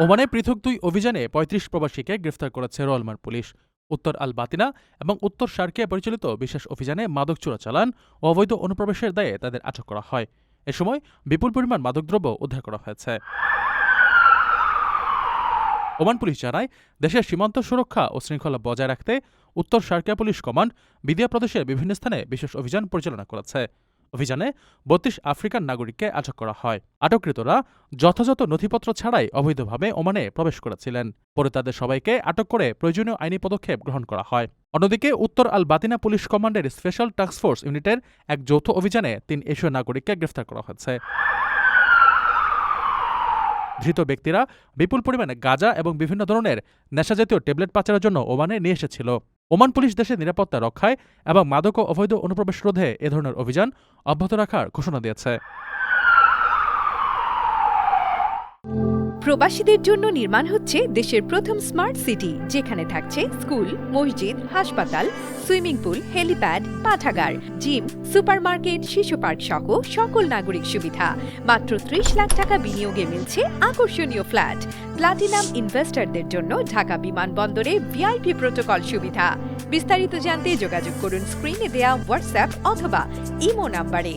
ওমানে পৃথক দুই অভিযানে ৩৫ প্রবাসীকে গ্রেফতার করেছে রোয়ালমার পুলিশ। উত্তর আল বাতিনা এবং উত্তর শার্কিয়া পরিচালিত বিশেষ অভিযানে মাদক চোরাচালান ও অবৈধ অনুপ্রবেশের দায়ে তাদের আটক করা হয়। এ সময় বিপুল পরিমাণ মাদকদ্রব্য উদ্ধার করা হয়েছে। ওমান পুলিশ জানায়, দেশের সীমান্ত সুরক্ষা ও শৃঙ্খলা বজায় রাখতে উত্তর শার্কিয়া পুলিশ কমান্ড বিদিয়া প্রদেশের বিভিন্ন স্থানে বিশেষ অভিযান পরিচালনা করেছে। অভিযানে ৩২ আফ্রিকান নাগরিককে আটক করা হয়। আটককৃতরা যথাযথ নথিপত্র ছাড়াই অবৈধভাবে ওমানে প্রবেশ করেছিলেন। পরে তাদের সবাইকে আটক করে প্রয়োজনীয় আইনি পদক্ষেপ গ্রহণ করা হয়। অন্যদিকে উত্তর আল বাতিনা পুলিশ কমান্ডের স্পেশাল টাস্কফোর্স ইউনিটের এক যৌথ অভিযানে ৩ এশীয় নাগরিককে গ্রেফতার করা হয়েছে। ধৃত ব্যক্তিরা বিপুল পরিমাণে গাঁজা এবং বিভিন্ন ধরনের নেশাজাতীয় ট্যাবলেট পাচারের জন্য ওমানে নিয়ে এসেছিল। ওমান পুলিশ দেশের নিরাপত্তা রক্ষায় এবং মাদক ও অবৈধ অনুপ্রবেশ রোধে এ ধরনের অভিযান অব্যাহত রাখার ঘোষণা দিয়েছে। প্রবাসীদের জন্য নির্মাণ হচ্ছে দেশের প্রথম স্মার্ট সিটি, যেখানে থাকছে স্কুল, মসজিদ, হাসপাতাল, সুইমিং পুল, হেলিপ্যাড, পাঠাগার, জিম, সুপারমার্কেট, শিশু পার্ক সহ সকল নাগরিক সুবিধা। মাত্র ৩০ লাখ টাকা বিনিয়োগে মিলছে আকর্ষণীয় ফ্ল্যাট। প্লাটিনাম ইনভেস্টরদের জন্য ঢাকা বিমানবন্দরে ভিআইপি প্রোটোকল সুবিধা। বিস্তারিত জানতে যোগাযোগ করুন স্ক্রিনে দেয়া হোয়াটসঅ্যাপ অথবা ইমো নাম্বারে।